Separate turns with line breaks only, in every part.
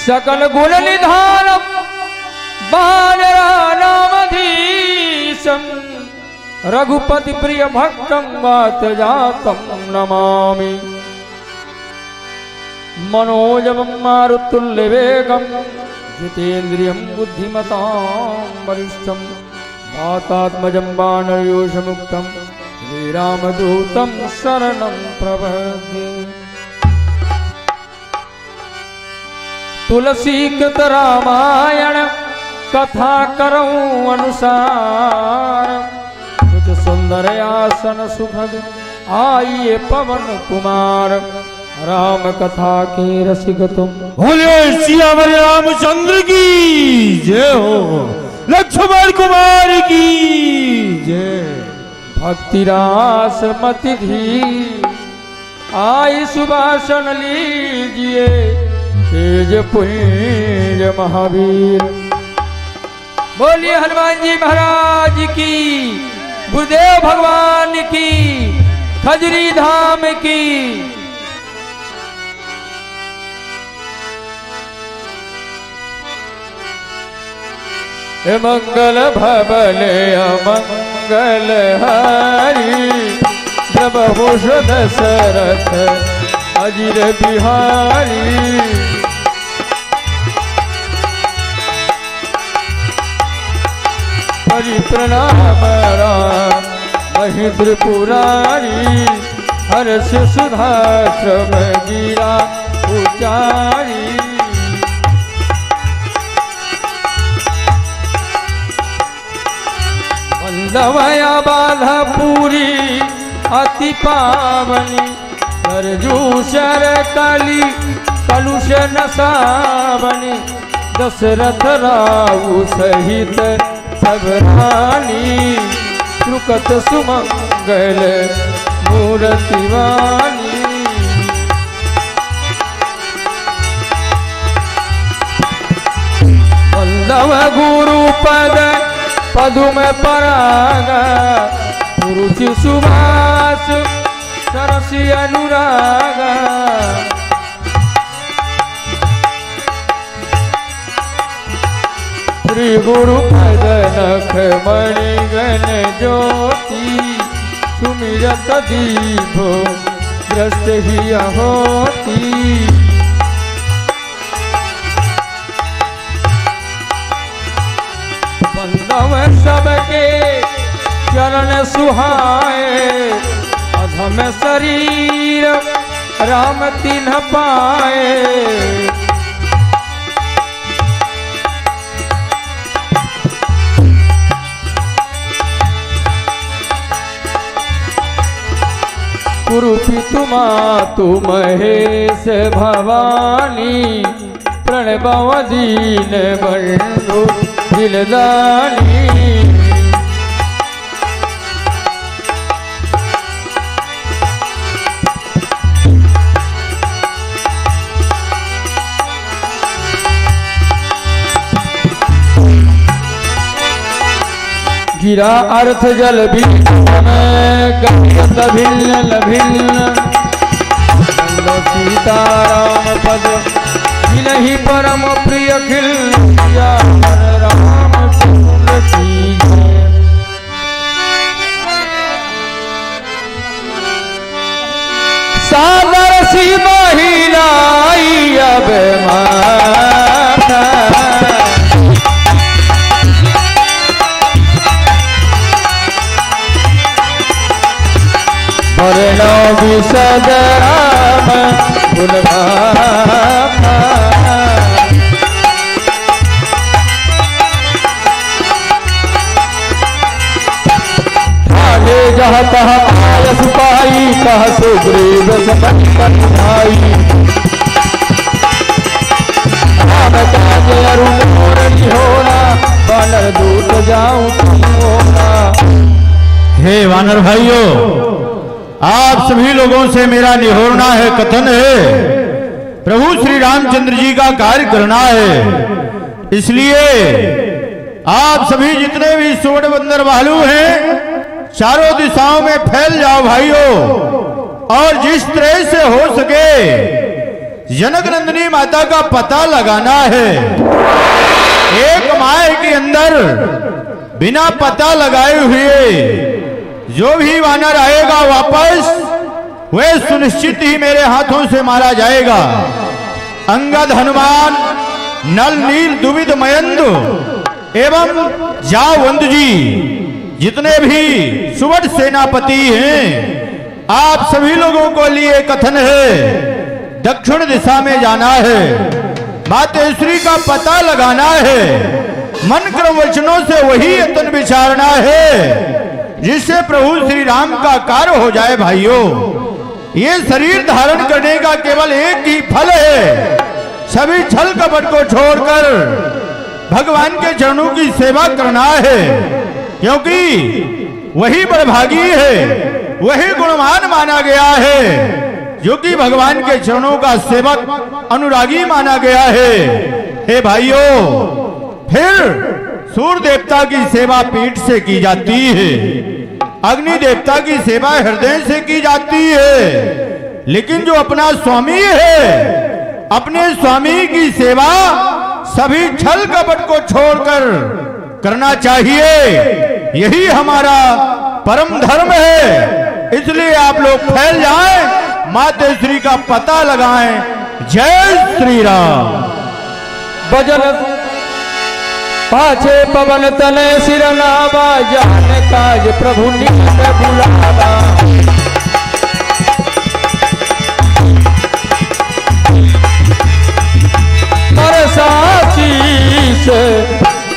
सकल गुण निधान बालरानामधीशं रघुपति प्रिय भक्तं वात जातं नमामि। मनोजवं मारुतुल्यवेगं जितेन्द्रियं बुद्धिमतां वरिष्ठं वातात्मजं वानरयोषमुक्तं श्रीरामदूतं शरणं प्रपद्ये। तुलसी कृत रामायण कथा करऊं अनुसार, कुछ सुंदर आसन सुखद आइए पवन कुमार। राम कथा के रसिक तुम,
बोले सियावर रामचंद्र की जय हो, लक्ष्मण कुमार की जय।
भक्ति रास मति धीर आई सुभाषण लीजिए, तेज पुंज महावीर। बोलिए हनुमान जी महाराज की, गुरुदेव भगवान की, खजरी धाम की। मंगल भवन अमंगल हरि, प्रभु दशरथ अजिर बिहारी। परिप्रणाम राम महिन्द्र पुरारी, हर्ष सुधाश्रम गिरा उचारी। बंधवया बाधा पूरी अति पावनी, सरजूसर कली कलुष नसावनी। दशरथ राऊ सहित सब रानी, श्रुकत सुमंगल मूर्ति वाणी। बंधव गुरु पद पदुम पराग, रुचि सुभाष सरसी अनुराग। श्री गुरु पद नख मणिगण ज्योति, सुमिरत दीपो दृष्ट ही होती। बंधव सबके चरण सुहाए, अधम शरीर राम तिन्ह पाए। कुरुपितु मातु महेश भवानी, प्रणव दीन बंधु दिलदानी। गिरा अर्थ जल भिन्न गंगत भिन्न भिन्न, सीताराम पद जिनहि परम प्रिय खिल। राम चंद्र की जय। सादर सी महिलाई अब माता, वर्ण विशद राम गुणभामा। आगे जहाँ तहाँ आयस पाई, कह सुग्रीव समन भाई। राम काज अरुण मोर निहोरा, वानर दूत जाऊं तुम होना।
हे वानर भाइयों, आप सभी लोगों से मेरा निहोरना है, कथन है। प्रभु श्री रामचंद्र जी का कार्य करना है, इसलिए आप सभी जितने भी सुवर्ण बंदर भालू हैं, चारों दिशाओं में फैल जाओ भाइयों, और जिस तरह से हो सके जनक नंदिनी माता का पता लगाना है। एक माह के अंदर बिना पता लगाए हुए जो भी वानर आएगा वापस, वह सुनिश्चित ही मेरे हाथों से मारा जाएगा। अंगद, हनुमान, नल, नील, दुविध, मयंदु एवं जावंत जी, जितने भी सुवर्ण सेनापति हैं, आप सभी लोगों को लिए कथन है, दक्षिण दिशा में जाना है, मातेश्वरी का पता लगाना है, मन क्रम वचनों से वही यत्न विचारना है जिससे प्रभु श्री राम का कार्य हो जाए। भाइयों, ये शरीर धारण करने का केवल एक ही फल है, सभी छल कपट को छोड़कर भगवान के चरणों की सेवा करना है, क्योंकि वही बड़भागी है, वही गुणवान माना गया है, जो कि भगवान के चरणों का सेवक अनुरागी माना गया है। हे भाइयों, फिर सूर्य देवता की सेवा पीठ से की जाती है, अग्नि देवता की सेवा हृदय से की जाती है, लेकिन जो अपना स्वामी है, अपने स्वामी की सेवा सभी छल कपट को छोड़कर करना चाहिए। यही हमारा परम धर्म है। इसलिए आप लोग फैल जाएं, मातेश्वरी का पता लगाएं। जय श्री राम।
भजन पाछे पवन तले सिर नावा, जान काज प्रभु निकट बुलावा। साची से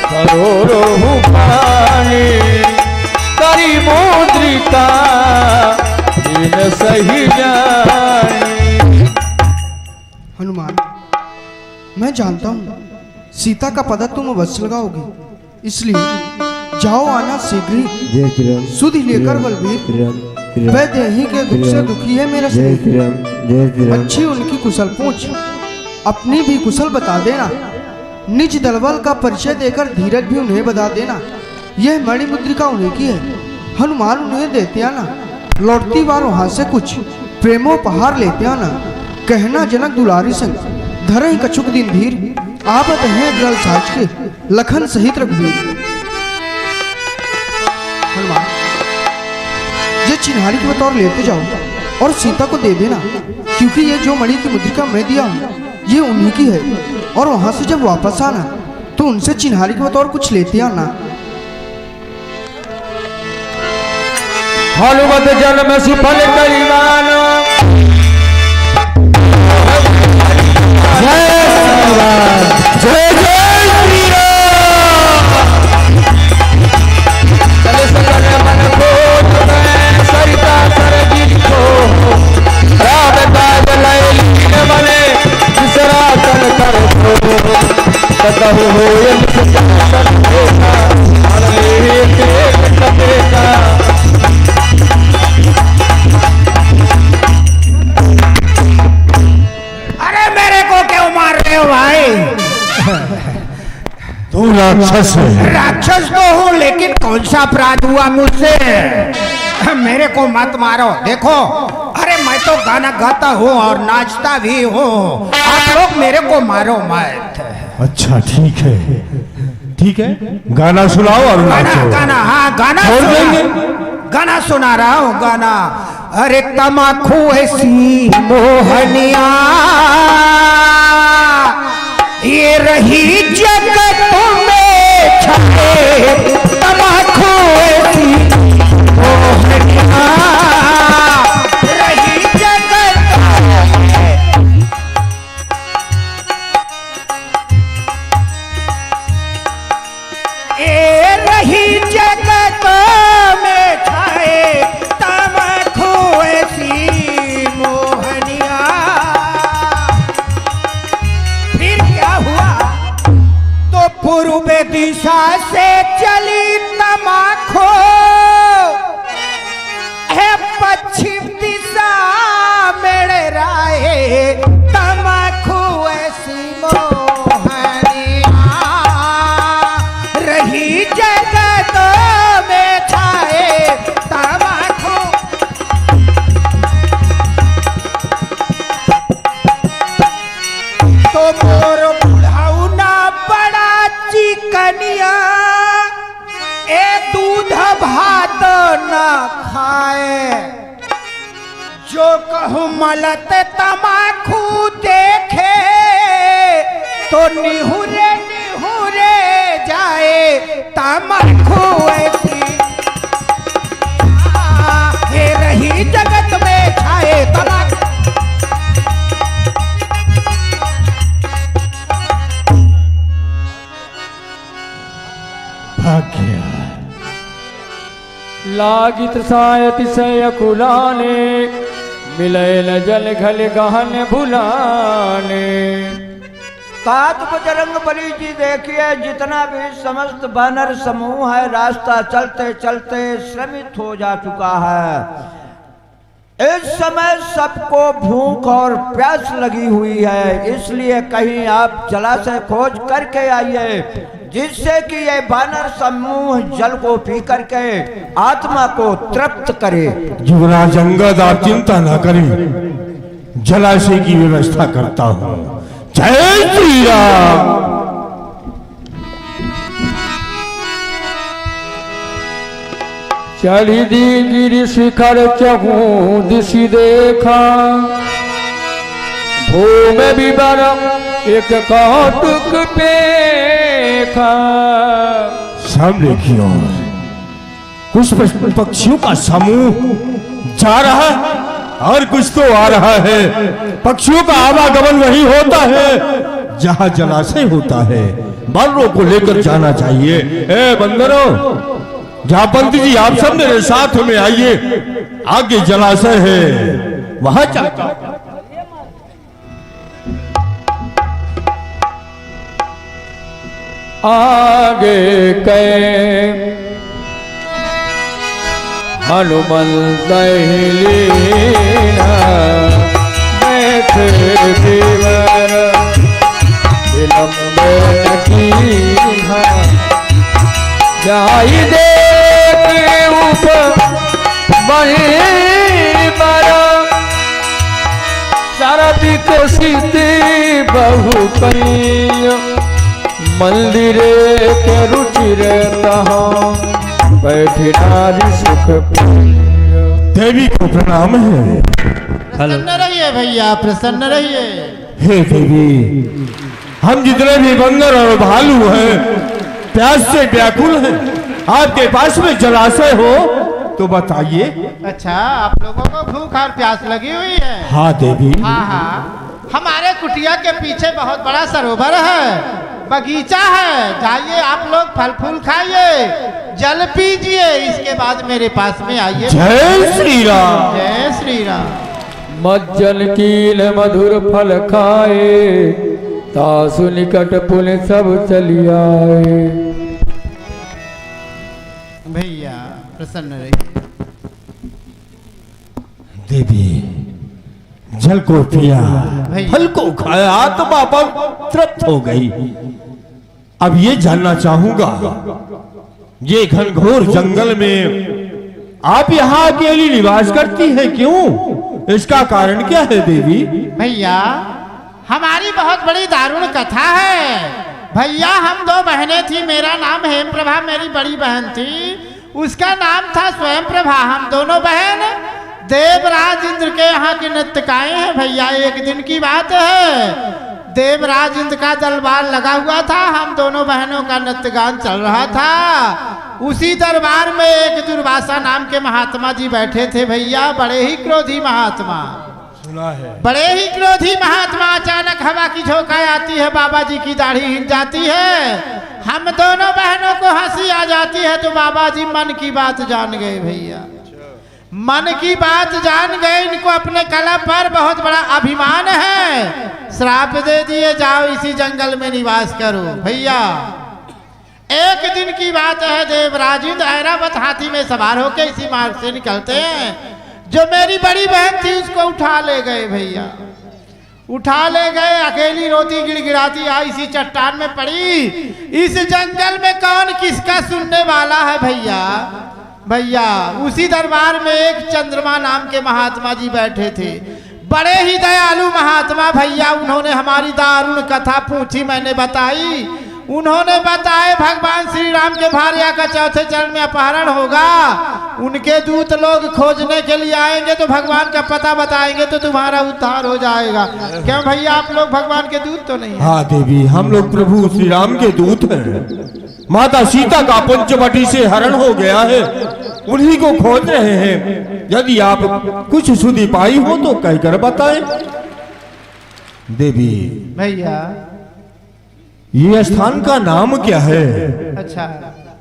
करोड़ों पानी, करी मुद्रिका इन सही जानी।
हनुमान, मैं जानता हूँ सीता का पता तुम अवश्य लगाओगे, इसलिए जाओ आना शीघ्र ही। सुधि लेकर बलबीर, वह देही के दुख से दुखी है मेरा स्नेह। अच्छी उनकी कुशल पूछ, अपनी भी कुशल बता देना। निज दलबल का परिचय देकर धीरज भी उन्हें बता देना। यह मणिमुद्रिका उन्हीं की है, हनुमान उन्हें देते आना। लौटती बार वहां से कुछ प्रेमोपहार लेते आना। कहना जनक दुलारी संग, धरे कछुक दिन धीर, आवत हैं ग्रल साज के, लखन सहित रघुवीर। हनुमान, ये चिन्हारी के बतौर लेते जाओ और सीता को दे देना, क्योंकि ये जो मणि की मुद्रिका मैं दिया हूँ ये उन्हीं की है। और वहां से जब वापस आना तो उनसे चिन्हारी के बतौर कुछ लेते आना।
हनुमत जन्म सुफल करिमान,
जय श्री राम, जय जय श्री राम।
चले सकल मन को तुम्हें सरिता सरजी को, राम काज लय लीन बने बिसरा तन कर दो। कतहु होयन सुखासन देखा, अरे एक देखा।
अरे मेरे को क्यों मार रहे हो भाई?
तू राक्षस है।
राक्षस तो हूँ, लेकिन कौन सा अपराध हुआ मुझसे? मेरे को मत मारो। देखो, अरे मैं तो गाना गाता हूँ और नाचता भी हूँ। आप लोग मेरे को मारो मत।
अच्छा ठीक है, ठीक है, गाना सुनाओ और नाचो।
गाना, हाँ गाना
छोड़ देंगे।
गाना सुना रहा हूँ गाना। अरे तमाकू ऐसी मोहनिया, ये रही जगत में छाए। तमाकू ऐसी मोहनिया, रही जगत में। ए रही जगत में छाए, तमाकू ऐसी मोहनिया। फिर क्या हुआ? तो पूर्व दिशा से चली तमाकू, है पश्चिम दिशा मेरे राहे। तमाकू ऐसी मोहनिया, रही जगत में छाए। तमाकू न खाए, जो कहूँ मलत तमाकू देखे तो निहुरे निहुरे जाए तमाकू ऐसी ये रही जगत में छाए तमाकू।
लागित सायतिशय कुलाने, मिलय न जल घल गहन भुलाने।
तात बजरंग बली जी देखिए, जितना भी समस्त वानर समूह है रास्ता चलते चलते श्रमित हो जा चुका है। इस समय सबको भूख और प्यास लगी हुई है, इसलिए कहीं आप जलाशय खोज करके आइए, जिससे कि ये वानर समूह जल को पी करके आत्मा को तृप्त करे।
युवराज अंगद, आप चिंता न करें, जलाशय की व्यवस्था करता हूं। जय श्री राम।
चढ़ी दी गिरि शिखर चहूं दिशि देखा, भूमि विवर एक कौतुक पेखा।
सामने की ओर कुछ पक्षियों का समूह जा रहा है और कुछ तो आ रहा है। पक्षियों का आवागमन वही होता है जहां जलाशय होता है। बानरों को लेकर जाना चाहिए। ए बंदरों, पंत जी आप सब मेरे साथ में आइए, आगे जलाशय है वहां जाता।
आगे कै हनुमंत लीना, मैं थे देवर विलम्ब कीन्हा। जाई देख ऊपर बही बरा, शरदी को सीते बहु कई। मंदिरे के रुचि रहता बैठी नारी सुख प्रिय।
देवी को प्रणाम है।
प्रसन्न रहिए भैया, प्रसन्न रहिए।
हे देवी, हम जितने भी बंदर और भालू हैं प्यास से व्याकुल हैं। आपके पास में जलाशय हो तो बताइए।
अच्छा, आप लोगों को भूख और प्यास लगी हुई है?
हाँ देवी।
हाँ हाँ, हमारे कुटिया के पीछे बहुत बड़ा सरोवर है, बगीचा है। जाइए आप लोग, फल फूल खाइए, जल पीजिए, इसके बाद मेरे पास में आइए।
जय श्री राम।
जय श्री राम।
मज्जन कील मधुर फल खाए, तासु निकट पुल सब चली आए।
भैया प्रसन्न रहिए।
देवी, जल को पिया,
भैया।
फल को खाया, आत्मा पर तृप्त हो गई। अब ये जानना चाहूंगा, ये घनघोर जंगल में आप यहाँ अकेली निवास करती है, क्यों? इसका कारण क्या है देवी?
भैया, हमारी बहुत बड़ी दारुण कथा है। भैया, हम दो बहनें थी। मेरा नाम हेम प्रभा, मेरी बड़ी बहन थी, उसका नाम था स्वयं प्रभा। हम दोनों बहन देवराज इंद्र के यहाँ की नृत्यकाएं हैं। भैया, एक दिन की बात है, देवराज इंद्र का दरबार लगा हुआ था, हम दोनों बहनों का नृत्य गान चल रहा था। उसी दरबार में एक दुर्वासा नाम के महात्मा जी बैठे थे। भैया, बड़े ही क्रोधी महात्मा,
सुना है।
बड़े ही क्रोधी महात्मा। अचानक हवा की झोंका आती है, बाबा जी की दाढ़ी हिल जाती है, हम दोनों बहनों को हंसी आ जाती है। तो बाबा जी मन की बात जान गए। भैया, मन की बात जान गए। इनको अपने कला पर बहुत बड़ा अभिमान है, श्राप दे दिए, जाओ इसी जंगल में निवास करो। भैया, एक दिन की बात है, देवराज इंद्र ऐरावत हाथी में सवार होकर इसी मार्ग से निकलते हैं। जो मेरी बड़ी बहन थी उसको उठा ले गए। भैया, उठा ले गए, अकेली रोती गिड़गिड़ाती आई इसी चट्टान में पड़ी। इस जंगल में कौन किसका सुनने वाला है? भैया, उसी दरबार में एक चंद्रमा नाम के महात्मा जी बैठे थे, बड़े ही दयालु महात्मा। भैया, उन्होंने हमारी दारुण कथा पूछी, मैंने बताई। उन्होंने बताए भगवान श्री राम के भार्या का चौथे चरण में अपहरण होगा, उनके दूत लोग खोजने के लिए आएंगे तो भगवान का पता बताएंगे तो तुम्हारा उद्धार हो जाएगा। क्यों भैया आप लोग भगवान के दूत तो नहीं हैं?
हाँ देवी, हम लोग प्रभु श्री राम के दूत हैं। माता सीता का पंचवटी से हरण हो गया है, उन्हीं को खोज रहे हैं। यदि आप कुछ सुधी पाई हो तो कहकर बताएं। देवी
भैया
ये स्थान का नाम क्या है?
अच्छा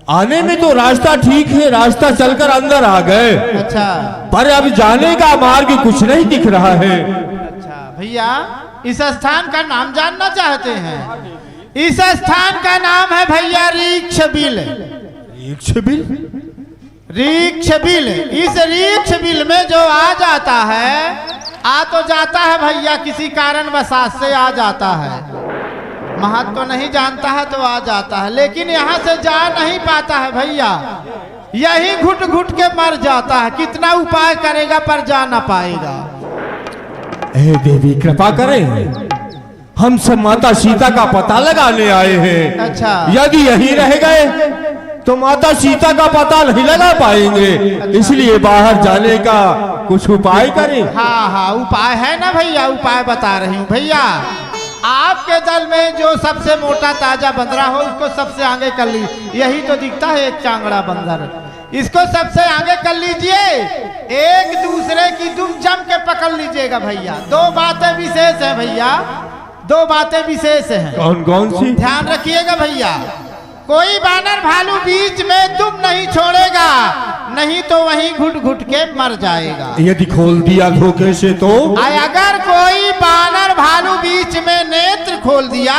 आने में तो रास्ता ठीक है, रास्ता चलकर अंदर आ गए,
अच्छा
पर अब जाने का मार्ग कुछ नहीं दिख रहा है।
अच्छा भैया इस स्थान का नाम जानना चाहते हैं? इस स्थान का नाम है भैया रीक्षबिल। रीक्षबिल। इस रीक्षबिल में जो आ जाता है, आ तो जाता है भैया, किसी कारण वसात से आ जाता है, महत्व तो नहीं जानता है तो आ जाता है, लेकिन यहाँ से जा नहीं पाता है भैया, यही घुट घुट के मर जाता है। कितना उपाय करेगा पर जा ना पाएगा।
हे देवी कृपा करें, हम सब माता सीता का पता लगाने आए हैं।
अच्छा
यदि यहीं रह गए तो माता सीता का पता नहीं लगा पाएंगे, इसलिए बाहर जाने का कुछ उपाय करें।
हाँ हाँ उपाय है ना भैया, उपाय बता रही हूँ भैया। आपके दल में जो सबसे मोटा ताजा बंदरा हो उसको सबसे आगे कर लीजिए। यही तो दिखता है एक चांगड़ा बंदर, इसको सबसे आगे कर लीजिए। एक दूसरे की दुम जम के पकड़ लीजिएगा भैया। दो बातें विशेष है भैया, दो बातें विशेष हैं।
कौन कौन सी?
ध्यान रखिएगा भैया, कोई बानर भालू बीच में दुम नहीं छोड़ेगा, नहीं तो वहीं घुट घुट के मर जाएगा।
यदि खोल दिया धोखे से तो?
अगर कोई बानर भालू बीच में नेत्र खोल दिया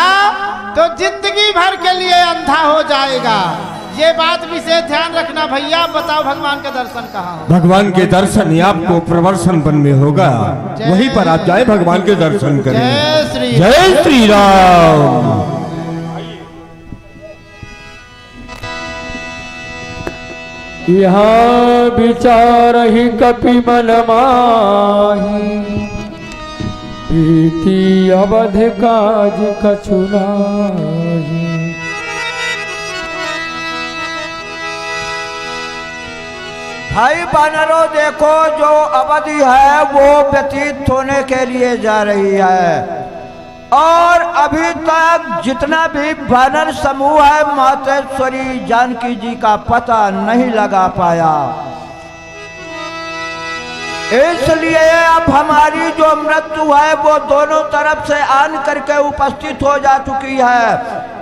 तो जिंदगी भर के लिए अंधा हो जाएगा। ये बात विशेष ध्यान रखना भैया। बताओ भगवान के दर्शन कहाँ हो?
भगवान के दर्शन ही आपको प्रवर्सन वन में होगा, वहीं पर आप जाए भगवान के दर्शन करें। जय श्री राम।
यहाँ विचार ही कपि मन माही, प्रीति अवध काज कछु नाही।
भाई बानरों देखो, जो अवधि है वो व्यतीत होने के लिए जा रही है, और अभी तक जितना भी वानर समूह है मातेश्वरी जानकी जी का पता नहीं लगा पाया। इसलिए अब हमारी जो मृत्यु है वो दोनों तरफ से आन करके उपस्थित हो जा चुकी है।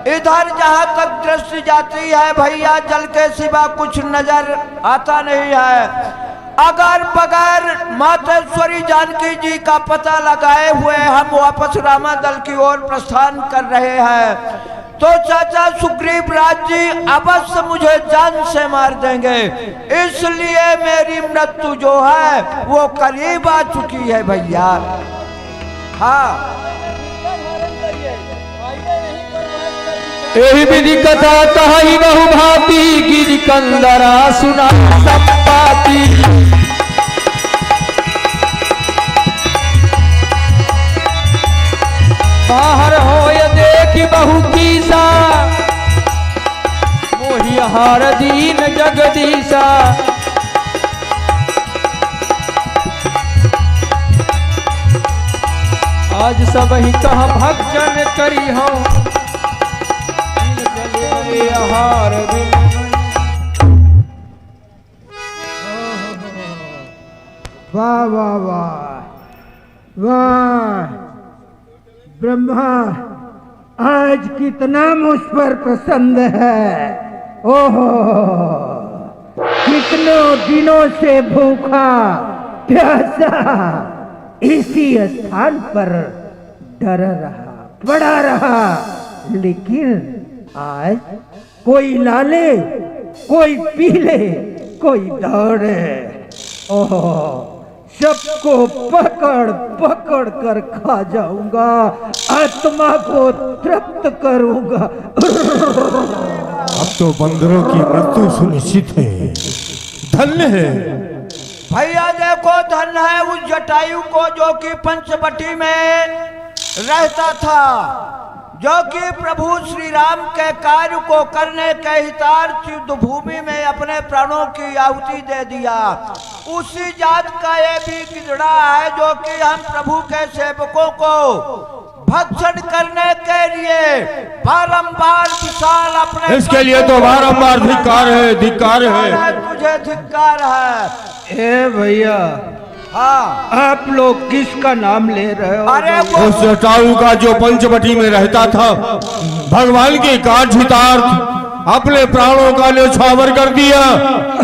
इधर जहां तक दृष्टि जाती है भैया, जल के सिवा कुछ नजर आता नहीं है। अगर बगैर मातेश्वरी जानकी जी का पता लगाए हुए हम वापस रामा दल की ओर प्रस्थान कर रहे हैं, तो चाचा सुग्रीव राज जी अवश्य मुझे जान से मार देंगे। इसलिए मेरी मृत्यु जो है वो करीब आ चुकी है भैया। हाँ
एहि विधि कथा कही बहु भांति, गिरि कंदरा सुना सब पाती। बाहर होय देखि बहु कीसा, मोहि हार दीन जगदीशा। आज सब ही कह भक्जन करी हूँ, हार
वाह वाह वाह वाह ब्रह्मा, आज कितना मुझ पर प्रसन्न है। ओहो, कितनों दिनों से भूखा प्यासा इसी स्थान पर डरा रहा, पड़ा रहा, लेकिन आज कोई लाले, कोई पी ले, कोई दौड़े। ओहो, सबको पकड़ पकड़ कर खा जाऊंगा, आत्मा को तृप्त करूंगा।
अब तो बंदरों की मृत्यु सुनिश्चित है। धन्य है
भैया, देखो धन्य है उस जटायु को जो कि पंचवटी में रहता था, जो कि प्रभु श्री राम के कार्य को करने के हितार्थ युद्ध भूमि में अपने प्राणों की आहुति दे दिया, उसी जात का ये भी गिदड़ा है जो कि हम प्रभु के सेवकों को भक्षण करने के लिए बारंबार विशाल अपने
इसके लिए तो बारंबार धिक्कार है, धिक्कार है।
तुझे धिक्कार है।
ए भैया,
हाँ,
आप लोग किसका नाम ले रहे हो?
अरे
उस जटायु का जो पंचवटी में रहता था, भगवान के कार्य अपने प्राणों का न्यौछावर कर दिया।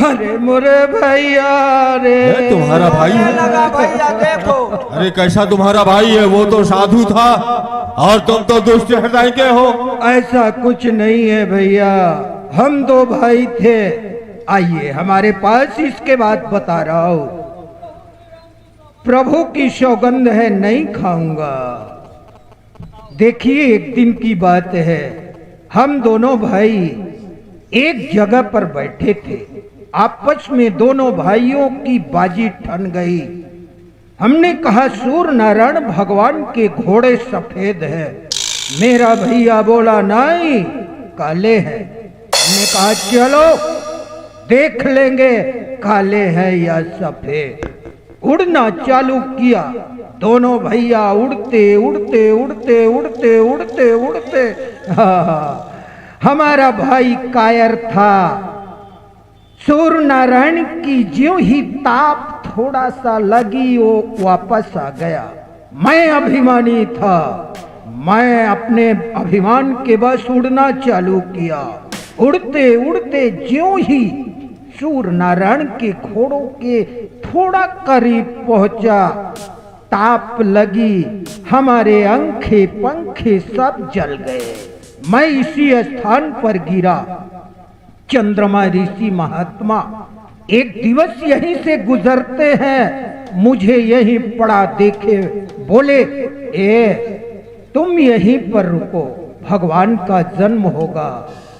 अरे मोरे भैया, रे
तुम्हारा भाई है?
लगा भैया देखो।
अरे कैसा तुम्हारा भाई है? वो तो साधु था और तुम तो दुष्ट हृदय के हो।
ऐसा कुछ नहीं है भैया, हम दो भाई थे। आइए हमारे पास, इसके बाद बता रहा हूं। प्रभु की सौगंध है, नहीं खाऊंगा। देखिए, एक दिन की बात है, हम दोनों भाई एक जगह पर बैठे थे। आपस में दोनों भाइयों की बाजी ठन गई। हमने कहा सूर्य नारायण भगवान के घोड़े सफेद है। मेरा भैया बोला नहीं, काले हैं। हमने कहा चलो देख लेंगे काले हैं या सफेद। उड़ना चालू किया। दोनों भैया उड़ते उड़ते उड़ते उड़ते उड़ते उड़ते, हमारा भाई कायर था। सूर्य नारायण की ज्यों ही ताप थोड़ा सा लगी, वो वापस आ गया। मैं अभिमानी था, मैं अपने अभिमान के बस उड़ना चालू किया। उड़ते उड़ते ज्यों ही सूर्य नारायण के घोड़ों के थोड़ा करीब पहुंचा, ताप लगी, हमारे अंखे पंखे सब जल गए। मैं इसी स्थान पर गिरा। चंद्रमा ऋषि महात्मा एक दिवस यहीं से गुजरते हैं, मुझे यहीं पड़ा देखे, बोले तुम यहीं पर रुको, भगवान का जन्म होगा।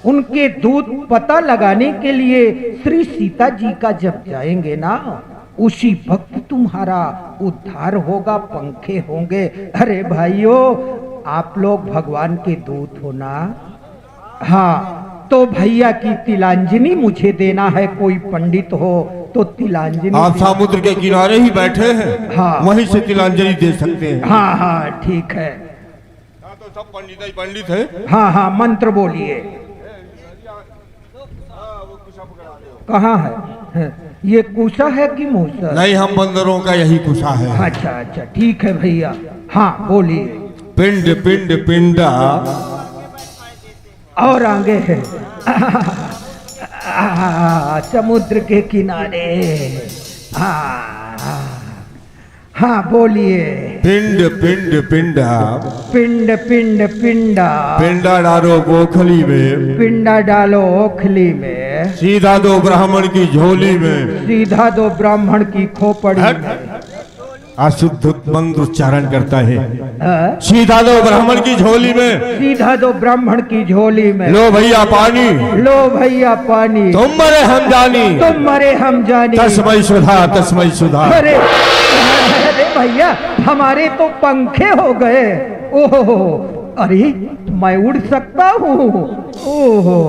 उनके दूत पता लगाने के लिए श्री सीता जी का जब जाएंगे ना, उसी वक्त तुम्हारा उद्धार होगा, पंखे होंगे। अरे भाइयों, आप लोग भगवान के दूत हो ना? हाँ, तो भैया की तिलांजलि मुझे देना है। कोई पंडित हो तो तिलांजलि।
आप समुद्र के किनारे ही बैठे हैं,
हाँ,
वहीं से तिलांजलि दे सकते हैं।
हाँ हाँ ठीक है।
तो सब पंडित ही पंडित है।
हाँ हाँ, मंत्र बोलिए। कहाँ है? ये कुशा है कि मूसा?
नहीं, हम बंदरों का यही कुशा है।
अच्छा अच्छा ठीक है भैया। हाँ बोलिए।
पिंड पिंड पिंडा
और आगे है समुद्र के किनारे। हाँ बोलिए।
पिंड पिंड पिंडा
पिंड पिंड पिंडा
पिंडा डालो गोखली में,
पिंडा डालो ओखली में,
सीधा दो ब्राह्मण की झोली में,
सीधा दो ब्राह्मण की खोपड़ी में।
अशुद्ध मंत्र उच्चारण करता है।
हाँ?
सीधा दो ब्राह्मण की झोली में,
सीधा दो ब्राह्मण की झोली में।
लो भैया पानी,
लो भैया पानी,
तुम मरे हम जानी,
तुम मरे हम जानी।
तस्मै सुधा तस्मै सुधा।
अरे अरे भैया, हमारे तो पंखे हो गए। ओहो, अरे मैं उड़ सकता हूँ। ओहो,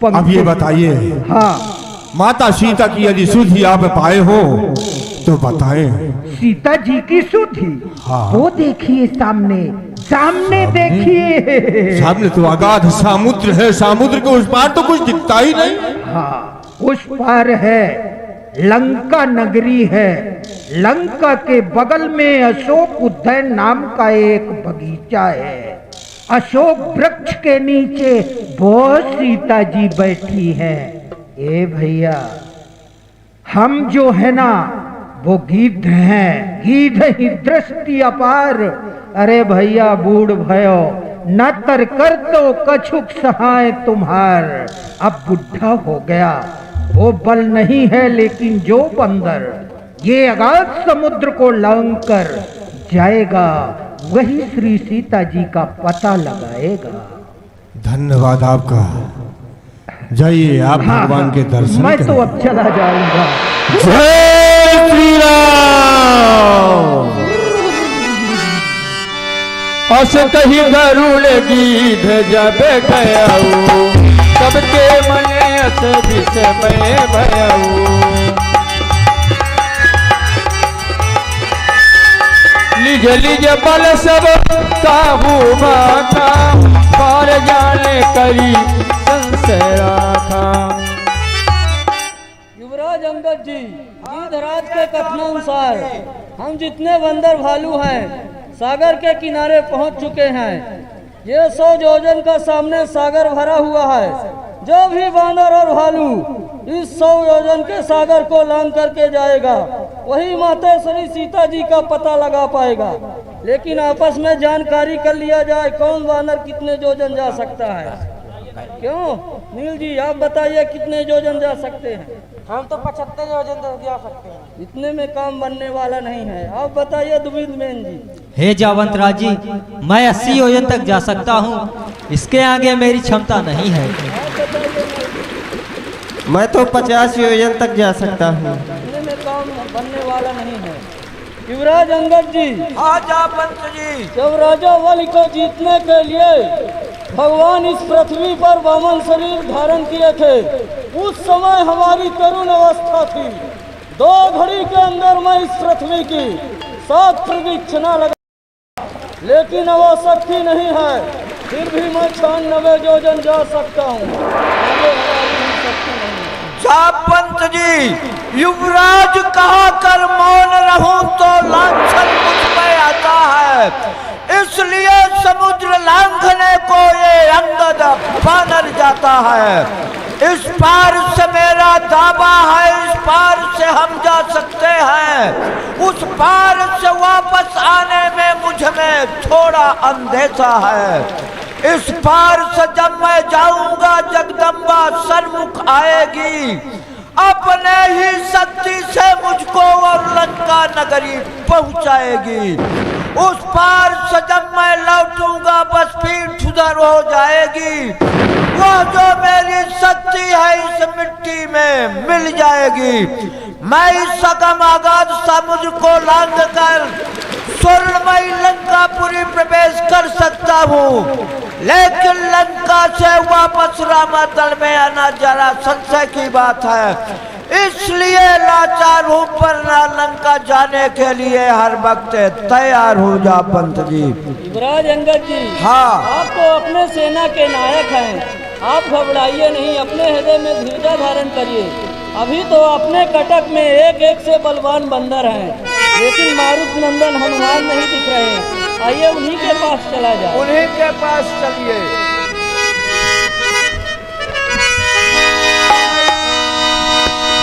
अब ये बताइए,
हाँ,
माता सीता की यदि सुधि आप पाए हो तो बताएं।
सीता जी की सुधि?
हाँ।
वो देखिए सामने, सामने देखिए।
सामने तो अगाध समुद्र है, समुद्र के उस पार तो कुछ दिखता ही नहीं।
हाँ, उस पार है लंका नगरी है। लंका के बगल में अशोक उद्यान नाम का एक बगीचा है। अशोक वृक्ष के नीचे वो सीता जी बैठी हैं। ए भैया, हम जो है ना वो गिद्ध हैं, गिद्ध ही दृष्टि अपार। अरे भैया, बूढ़ भयो न तर कर तो कछुक सहाय तुम्हार। अब बुढ़ा हो गया, वो बल नहीं है, लेकिन जो बंदर ये अगाध समुद्र को लांग कर जाएगा, वही श्री सीता जी का पता लगाएगा।
धन्यवाद आपका। जाइए आप भगवान के दर्शन
मैं
करें।
तो अब चला जाऊंगा।
जय श्री राम।
अस कही गरुड़ गीध जब गयाऊ सबके मने अस विस्मय भयाऊ लिज लिज बल सब काबू माथा पार जाने करी संशय राखा।
युवराज अंगद जी गीधराज के कथनानुसार हम जितने बंदर भालू हैं सागर के किनारे पहुंच चुके हैं। ये 100 योजन का सामने सागर भरा हुआ है। जो भी बांदर और भालू इस 100 योजन के सागर को लांघ करके जाएगा वही माता श्री सीता जी का पता लगा पाएगा। लेकिन आपस में जानकारी कर लिया जाए कौन बानर कितने योजन जा सकता है। क्यों नील जी आप बताइए कितने योजन जा सकते हैं?
हम तो 75 योजन जा सकते हैं।
इतने में काम बनने वाला नहीं है। आप बताइए दुबिंद मैन जी।
हे जावंत राज जी, मैं 80 योजन तक जा सकता हूँ, इसके आगे मेरी क्षमता नहीं है।
मैं तो 50 योजन तक जा सकता हूँ।
इतने में काम बनने वाला नहीं है। युवराज अंगद जी
आजा पंत जी।
जब राजा बलि को जीतने के लिए भगवान इस पृथ्वी पर वामन शरीर धारण किए थे उस समय हमारी तरुण अवस्था थी। 2 घड़ी के अंदर मैं इस पृथ्वी की 7 प्रदक्षिणा लगा, लेकिन अब शक्ति नहीं है। फिर भी मैं 96 योजन जा सकता हूँ।
पंत जी युवराज कहा कर मौन रहूं तो लांछन मुझ पे आता है, इसलिए समुद्र लांघने को ये अंगद बानर जाता है। इस पार से मेरा दावा है, इस पार से हम जा सकते हैं, उस पार से वापस आने में मुझ में थोड़ा अंदेशा है। इस पार से जब मैं जाऊंगा जगदम्बा सन्मुख आएगी, अपने ही शक्ति से मुझको और लंका नगरी पहुंचाएगी। उस पार से जब मैं लौटूंगा बस पीठ उधर हो जाएगी, वह जो मेरी शक्ति है इस मिट्टी में मिल जाएगी। मैं इस सकम आगाध समुद्र को लांघ कर स्वर्णमयी लंकापुरी प्रवेश कर सकता हूँ, लेकिन लंका से वापस रामादल में आना जरा संशय की बात है। इसलिए लाचार हूँ, पर लंका जाने के लिए हर वक्त तैयार हो जा पंत जी।
युवराज अंगद जी
हाँ,
आप तो अपने सेना के नायक हैं, आप घबराइए नहीं, अपने हृदय में धीरज धारण करिए। अभी तो अपने कटक में एक से बलवान बंदर हैं, लेकिन मारुत नंदन हनुमान नहीं दिख रहे हैं। आइए उन्हीं के पास चला जाए।
उन्हीं के पास चलिए।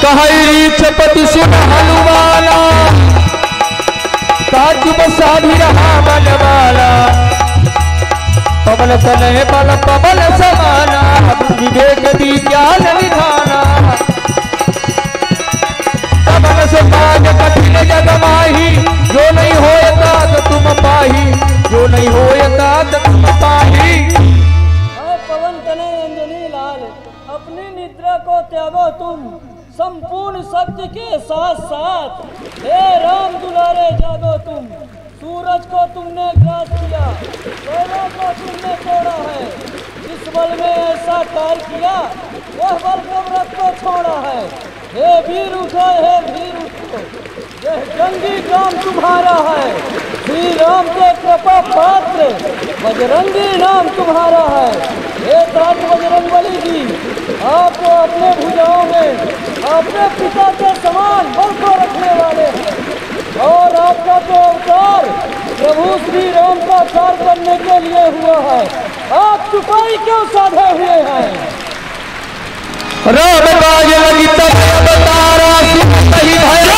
कहरी चपति सुन हनुमाना ताजु बसाभी रहा मनमाना, पवन तनय बल पवन समाना, विवेक विज्ञान निधाना, पवन से काज कठिन जग माही, जो नहीं होता तो तुम पाही, जो नहीं होता तो तुम पाही।
पवन तनय अंजनी लाल, अपनी निद्रा को त्यागो तुम, संपूर्ण शक्ति के साथ साथ हे राम दुलारे जागो तुम। सूरज को तुमने ग्रास किया, सोलों को तुमने तोड़ा है, जिस बल में ऐसा काल किया वह बल कब्रत को छोड़ा है। हे वीर उठो, हे वीर उठो, यह जंगी काम तुम्हारा है। श्री राम के कृपा पात्र बजरंगी नाम तुम्हारा है। हे तात बजरंगबली जी, आपको अपने भुजाओं में अपने पिता के समान बल को रखने वाले हैं, और आपका तो अवतार प्रभु श्री राम का कार्य करने के लिए हुआ है। आप चुपाई क्यों साधे हुए हैं?
राम काज लगी तब अवतारा, सही भय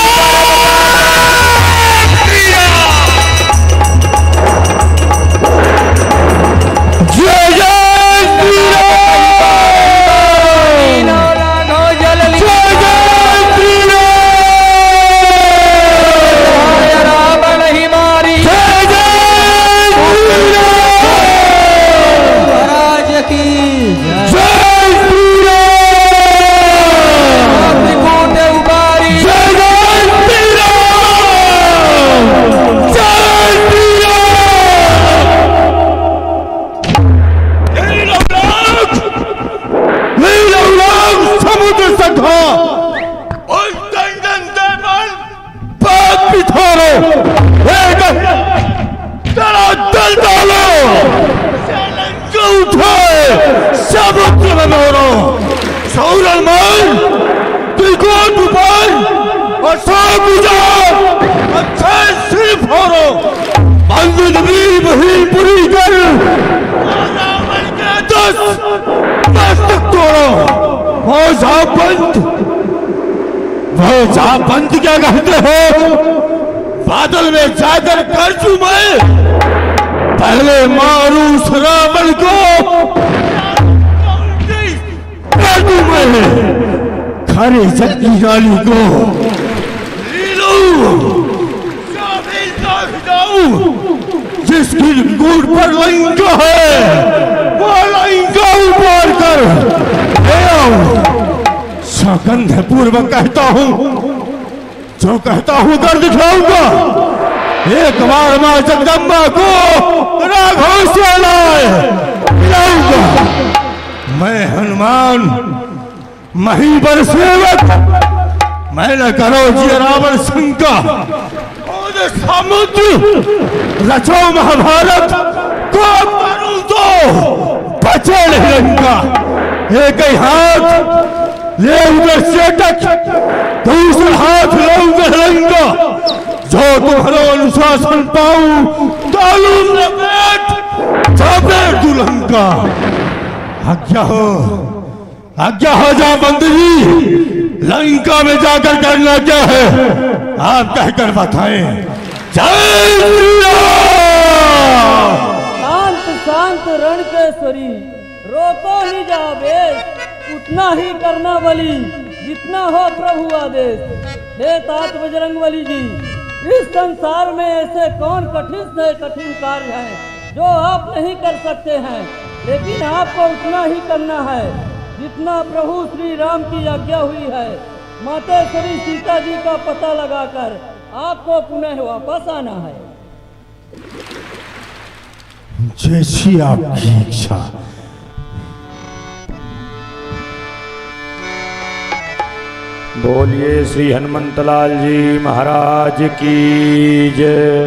था और दंडन दे बात बिठारो, तेरा दिल डालो, लंका उठाए समुद्र में मोरो, सौरन मान दिल को डुबाए और सब बुझाओ, अच्छे सिर्फ होरो, बंद नबी वही पूरी कर, रावण के दस मस्तक तोड़ो, वो जा बंद क्या कहते हो, बादल में जाकर कर चू मैं, पहले मारू उस रावण को, कर दूं मैं खरे जगती नाली को, जिसकी गुड़ पर लंका है वो लंका उबार कर ले आओ। सौगंध पूर्वक कहता हूं, जो कहता हूं कर दिखाऊंगा। एक बार मां जगदम्बा को राघव से लाऊंगा। मैं हनुमान महीवर सेवक, मैं न करो जी रावण शंका, समुद्र रचो महाभारत को करूं तो बचे नहीं लंका। एक ही हाथ ले उधर चेटक, दूसरा हाथ लूंगा लंका, जो तुम्हारा अनुशासन पाऊं तालूम लपेट जाबे दुलंका। आज्ञा हो जा बंदगी, लंका में जाकर करना क्या है आप कहकर बताएं। जय श्री राम।
शांत शांत रणकेश्वरी, रोको निज आवेश, उतना ही करना बलि जितना हो प्रभु आदेश। हे तात बजरंगबली जी, इस संसार में ऐसे कौन कठिन से कठिन कार्य हैं जो आप नहीं कर सकते हैं, लेकिन आपको उतना ही करना है जितना प्रभु श्री राम की आज्ञा हुई है। मातेश्वरी सीता जी का पता लगाकर आपको पुनः वापस आना है।
जैसी आपकी इच्छा।
बोलिए श्री हनुमंतलाल जी महाराज की जय।